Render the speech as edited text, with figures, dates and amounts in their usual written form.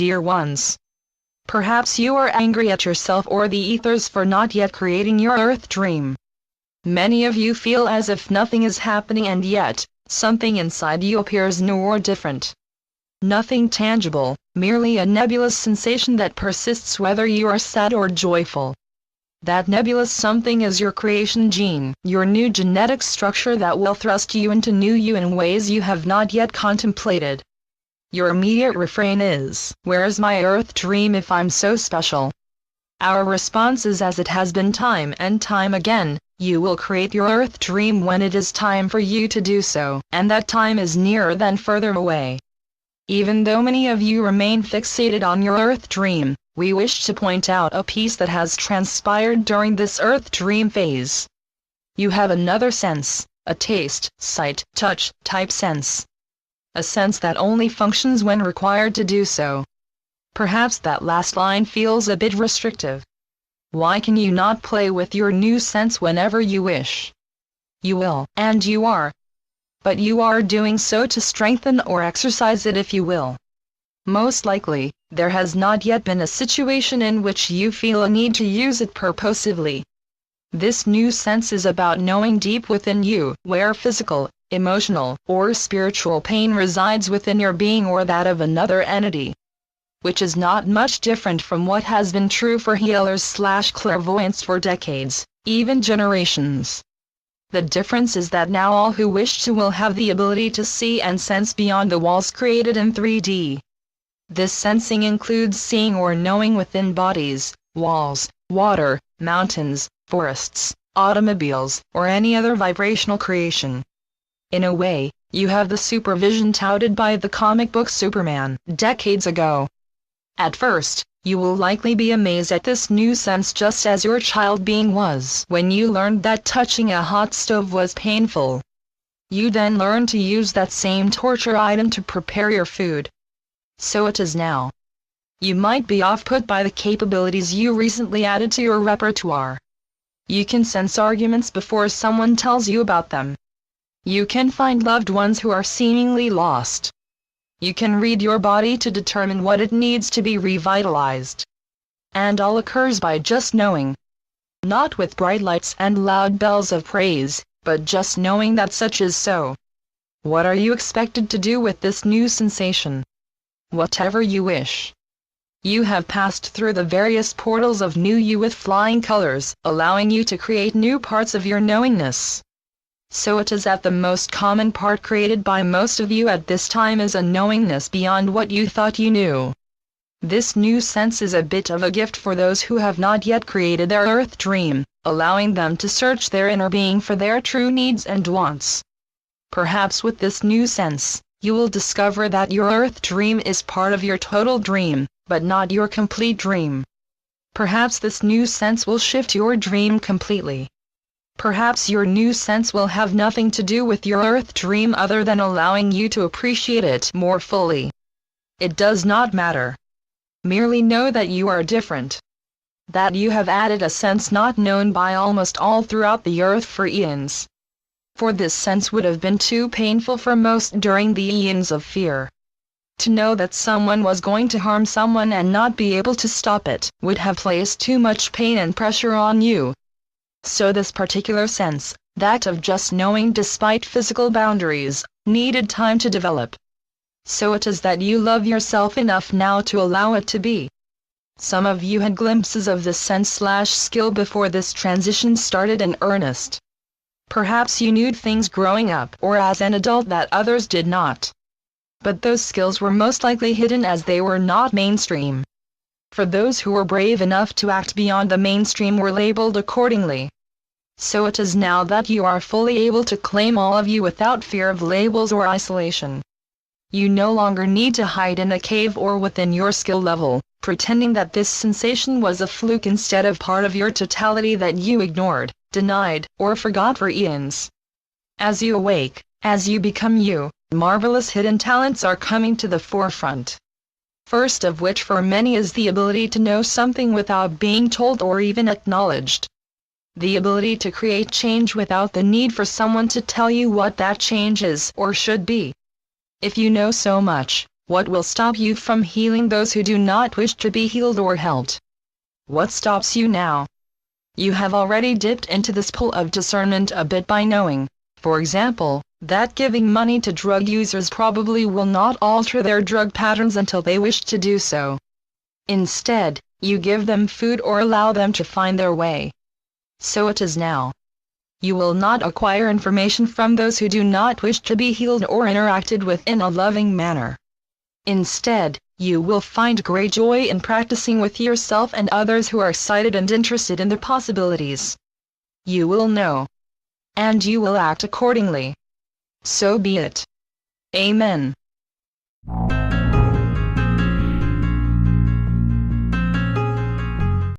dear ones. Perhaps you are angry at yourself or the ethers for not yet creating your earth dream. Many of you feel as if nothing is happening, and yet, something inside you appears new or different. Nothing tangible, merely a nebulous sensation that persists whether you are sad or joyful. That nebulous something is your creation gene, your new genetic structure that will thrust you into new you in ways you have not yet contemplated. Your immediate refrain is, "Where's my earth dream if I'm so special?" Our response is, as it has been time and time again, you will create your earth dream when it is time for you to do so, and that time is nearer than further away. Even though many of you remain fixated on your earth dream, we wish to point out a piece that has transpired during this earth dream phase. You have another sense, a taste, sight, touch type sense. A sense that only functions when required to do so. Perhaps that last line feels a bit restrictive. Why can you not play with your new sense whenever you wish? You will, and you are. But you are doing so to strengthen or exercise it, if you will. Most likely, there has not yet been a situation in which you feel a need to use it purposively. This new sense is about knowing deep within you where physical, emotional, or spiritual pain resides within your being or that of another entity. Which is not much different from what has been true for healers/clairvoyants for decades, even generations. The difference is that now all who wish to will have the ability to see and sense beyond the walls created in 3D. This sensing includes seeing or knowing within bodies, walls, water, mountains, forests, automobiles, or any other vibrational creation. In a way, you have the supervision touted by the comic book Superman decades ago. At first, you will likely be amazed at this new sense, just as your child being was when you learned that touching a hot stove was painful. You then learn to use that same torture item to prepare your food. So it is now. You might be off-put by the capabilities you recently added to your repertoire. You can sense arguments before someone tells you about them. You can find loved ones who are seemingly lost. You can read your body to determine what it needs to be revitalized. And all occurs by just knowing. Not with bright lights and loud bells of praise, but just knowing that such is so. What are you expected to do with this new sensation? Whatever you wish. You have passed through the various portals of new you with flying colors, allowing you to create new parts of your knowingness. So it is that the most common part created by most of you at this time is a knowingness beyond what you thought you knew. This new sense is a bit of a gift for those who have not yet created their earth dream, allowing them to search their inner being for their true needs and wants. Perhaps with this new sense, you will discover that your earth dream is part of your total dream, but not your complete dream. Perhaps this new sense will shift your dream completely. Perhaps your new sense will have nothing to do with your earth dream other than allowing you to appreciate it more fully. It does not matter. Merely know that you are different. That you have added a sense not known by almost all throughout the earth for eons. For this sense would have been too painful for most during the eons of fear. To know that someone was going to harm someone and not be able to stop it would have placed too much pain and pressure on you. So this particular sense, that of just knowing despite physical boundaries, needed time to develop. So it is that you love yourself enough now to allow it to be. Some of you had glimpses of this sense/skill before this transition started in earnest. Perhaps you knew things growing up or as an adult that others did not. But those skills were most likely hidden as they were not mainstream. For those who were brave enough to act beyond the mainstream were labeled accordingly. So it is now that you are fully able to claim all of you without fear of labels or isolation. You no longer need to hide in a cave or within your skill level, pretending that this sensation was a fluke instead of part of your totality that you ignored, denied, or forgot for eons. As you awake, as you become you, marvelous hidden talents are coming to the forefront. First of which for many is the ability to know something without being told or even acknowledged. The ability to create change without the need for someone to tell you what that change is or should be. If you know so much, What will stop you from healing those who do not wish to be healed or helped? What stops you now? You have already dipped into this pool of discernment a bit by knowing, for example, that giving money to drug users probably will not alter their drug patterns until they wish to do so. Instead, you give them food or allow them to find their way. So it is now. You will not acquire information from those who do not wish to be healed or interacted with in a loving manner. Instead, you will find great joy in practicing with yourself and others who are excited and interested in the possibilities. You will know. And you will act accordingly. So be it. Amen.